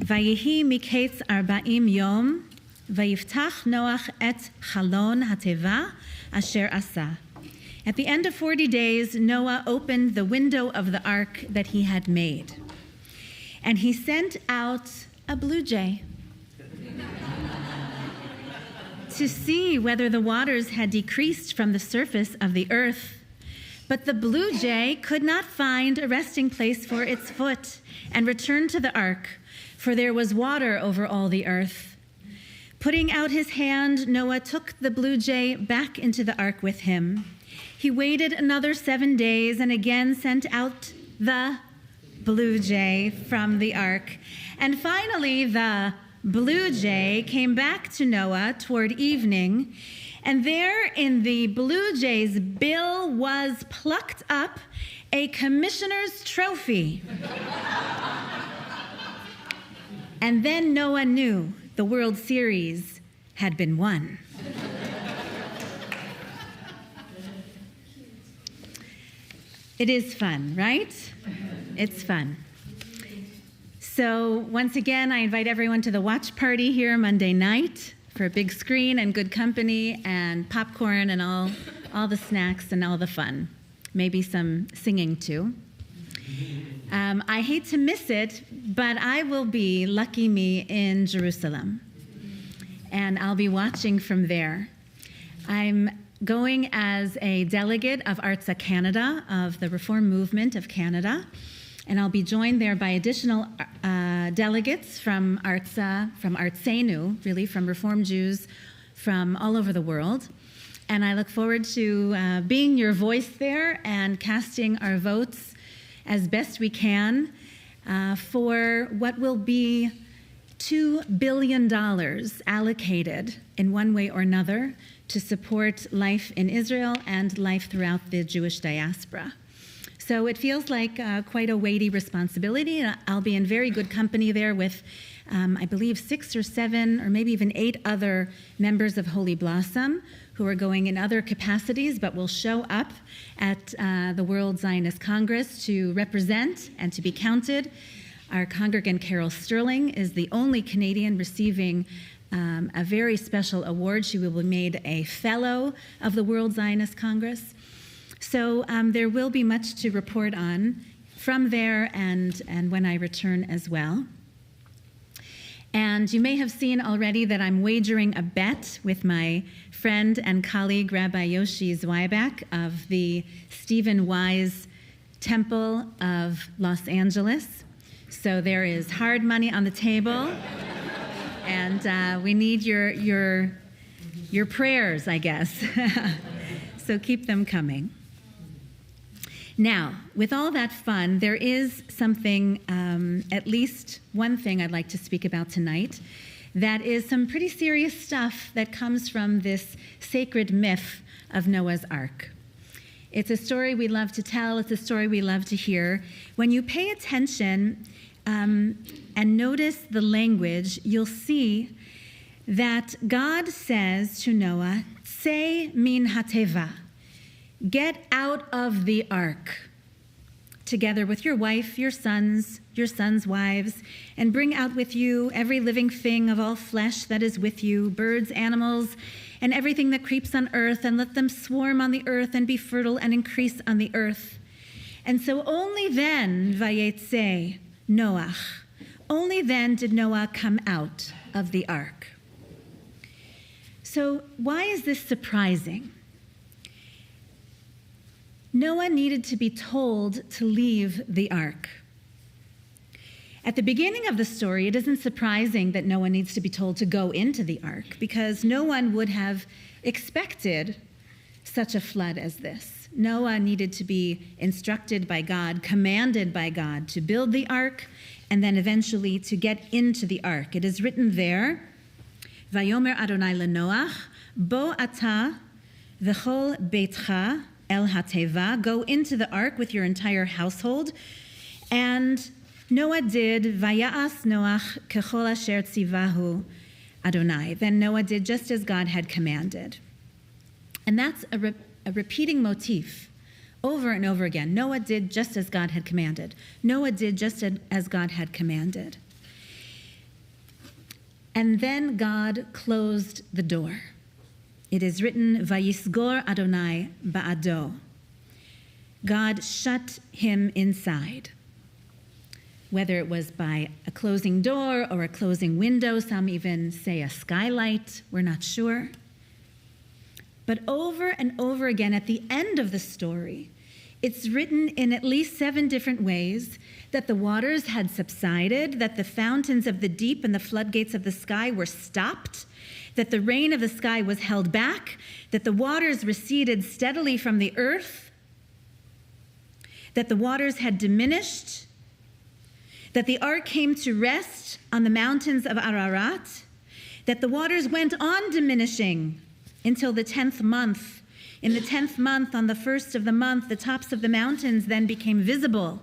ויהי מקץ 40 יום, ויפתח נוח את חלון התיבה אשר עשה. At the end of 40 days, Noah opened the window of the ark that he had made. And he sent out a blue jay to see whether the waters had decreased from the surface of the earth. But the blue jay could not find a resting place for its foot and returned to the ark, for there was water over all the earth. Putting out his hand, Noah took the blue jay back into the ark with him. He waited another 7 days and again sent out the blue jay from the ark. And finally, the blue jay came back to Noah toward evening, and there in the blue jay's bill was plucked up a commissioner's trophy. And then Noah knew the World Series had been won. It is fun, right? It's fun. So once again, I invite everyone to the watch party here Monday night for a big screen and good company and popcorn and all the snacks and all the fun. Maybe some singing too. I hate to miss it, but I will be, lucky me, in Jerusalem. And I'll be watching from there. I'm going as a delegate of Artsa Canada, of the Reform Movement of Canada, and I'll be joined there by additional delegates from Artsa, from Artseinu, really, from Reform Jews from all over the world. And I look forward to being your voice there and casting our votes as best we can for what will be $2 billion allocated in one way or another to support life in Israel and life throughout the Jewish diaspora. So it feels like quite a weighty responsibility. I'll be in very good company there with, I believe, 6 or 7 or maybe even 8 other members of Holy Blossom who are going in other capacities but will show up at the World Zionist Congress to represent and to be counted. Our congregant Carol Sterling is the only Canadian receiving a very special award. She will be made a fellow of the World Zionist Congress. So there will be much to report on from there and when I return as well. And you may have seen already that I'm wagering a bet with my friend and colleague Rabbi Yoshi Zweiback of the Stephen Wise Temple of Los Angeles. So there is hard money on the table, and we need your prayers, I guess. So keep them coming. Now, with all that fun, there is something, at least one thing I'd like to speak about tonight, that is some pretty serious stuff that comes from this sacred myth of Noah's Ark. It's a story we love to tell. It's a story we love to hear. When you pay attention and notice the language, you'll see that God says to Noah, "Tsei min hateva," get out of the ark, together with your wife, your sons' wives, and bring out with you every living thing of all flesh that is with you, birds, animals, and everything that creeps on earth, and let them swarm on the earth and be fertile and increase on the earth. And so only then, vayetze Noach, only then did Noah come out of the ark. So why is this surprising? Noah needed to be told to leave the ark. At the beginning of the story, it isn't surprising that Noah needs to be told to go into the ark, because no one would have expected such a flood as this. Noah needed to be instructed by God, commanded by God to build the ark, and then eventually to get into the ark. It is written there, Vayomer Adonai leNoach, bo ata v'chol beitcha el hateva, go into the ark with your entire household. And Noah did, vaya'as Noach kechol asher tzivahu Adonai. Then Noah did just as God had commanded. And that's a repeating motif over and over again. Noah did just as God had commanded. Noah did just as God had commanded. And then God closed the door. It is written, Vayisgor Adonai ba'ado. God shut him inside. Whether it was by a closing door or a closing window, some even say a skylight, we're not sure. But over and over again, at the end of the story, it's written in at least 7 different ways that the waters had subsided, that the fountains of the deep and the floodgates of the sky were stopped, that the rain of the sky was held back, that the waters receded steadily from the earth, that the waters had diminished, that the ark came to rest on the mountains of Ararat, that the waters went on diminishing until the 10th month. In the 10th month, on the 1st of the month, the tops of the mountains then became visible.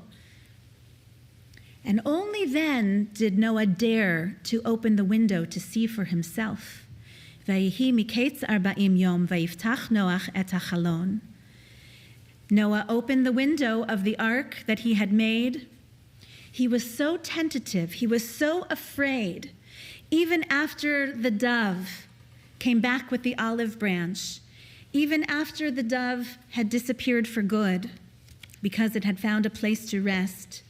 And only then did Noah dare to open the window to see for himself. Vayihi miketz 40 yom vayiftach Noach et hachalon. Noah opened the window of the ark that he had made. He was so tentative, he was so afraid. Even after the dove came back with the olive branch, even after the dove had disappeared for good because it had found a place to rest,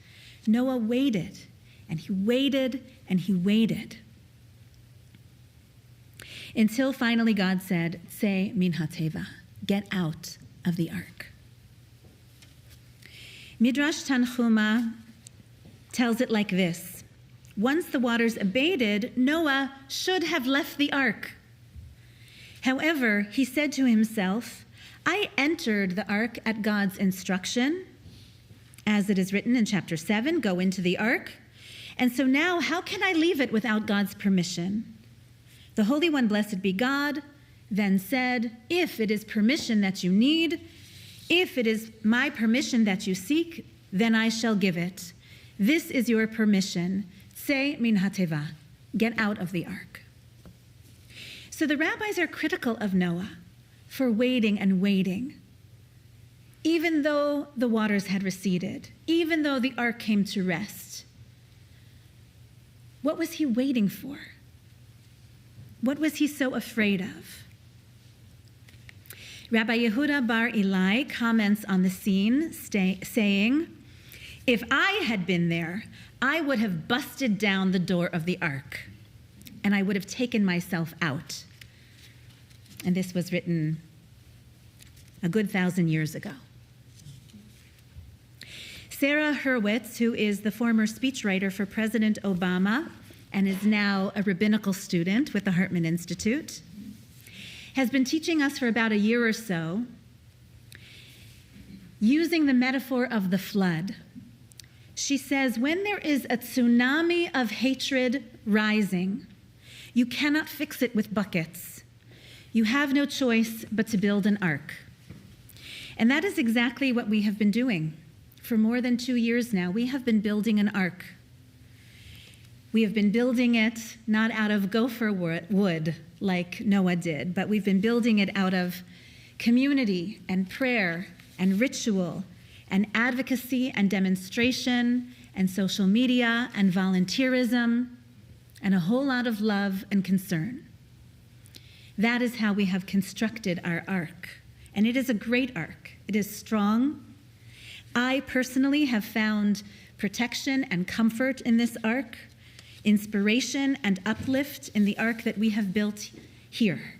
Noah waited, and he waited, and he waited. Until finally God said, Tsei min hateva, get out of the ark. Midrash Tanchuma tells it like this. Once the waters abated, Noah should have left the ark. However, he said to himself, I entered the ark at God's instruction, as it is written in chapter 7, go into the ark. And so now, how can I leave it without God's permission? The Holy One, blessed be God, then said, if it is permission that you need, if it is my permission that you seek, then I shall give it. This is your permission. Tsei min hateva, get out of the ark. So the rabbis are critical of Noah for waiting and waiting. Even though the waters had receded, even though the ark came to rest, what was he waiting for? What was he so afraid of? Rabbi Yehuda bar Eli comments on the scene, saying, if I had been there, I would have busted down the door of the ark, and I would have taken myself out. And this was written a good 1,000 years ago. Sarah Hurwitz, who is the former speechwriter for President Obama and is now a rabbinical student with the Hartman Institute, has been teaching us for about a year or so, using the metaphor of the flood. She says, when there is a tsunami of hatred rising, you cannot fix it with buckets. You have no choice but to build an ark. And that is exactly what we have been doing. For more than 2 years now, we have been building an ark. We have been building it not out of gopher wood like Noah did, but we've been building it out of community and prayer and ritual and advocacy and demonstration and social media and volunteerism and a whole lot of love and concern. That is how we have constructed our ark. And it is a great ark. It is strong. I personally have found protection and comfort in this ark, inspiration and uplift in the ark that we have built here.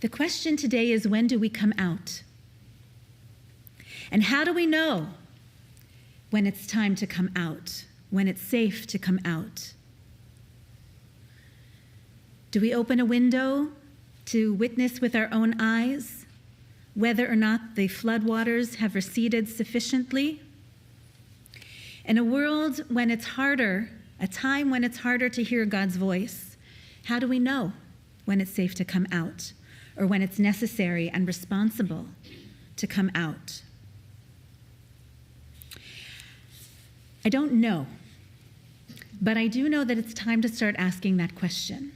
The question today is, when do we come out? And how do we know when it's time to come out, when it's safe to come out? Do we open a window to witness with our own eyes whether or not the floodwaters have receded sufficiently? In a world when it's harder, a time when it's harder to hear God's voice, how do we know when it's safe to come out or when it's necessary and responsible to come out? I don't know, but I do know that it's time to start asking that question.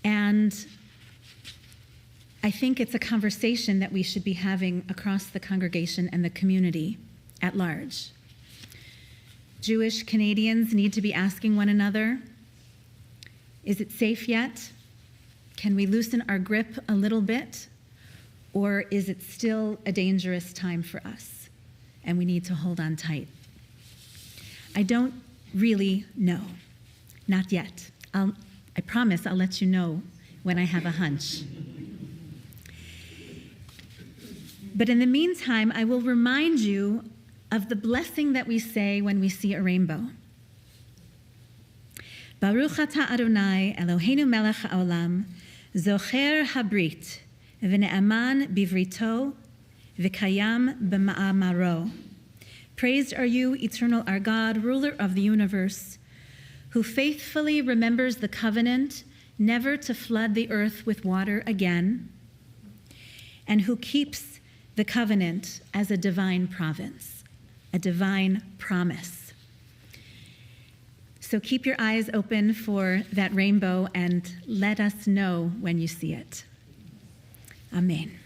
And I think it's a conversation that we should be having across the congregation and the community at large. Jewish Canadians need to be asking one another, is it safe yet? Can we loosen our grip a little bit? Or is it still a dangerous time for us and we need to hold on tight? I don't really know. Not yet. I promise I'll let you know when I have a hunch. But in the meantime, I will remind you of the blessing that we say when we see a rainbow. Baruch atah Adonai Eloheinu melech haolam, zocher habrit, v'ne'aman bivrito, v'kayam b'ma'amaro. Praised are you, eternal our God, ruler of the universe, who faithfully remembers the covenant never to flood the earth with water again, and who keeps the covenant as a divine province, a divine promise. So keep your eyes open for that rainbow and let us know when you see it. Amen.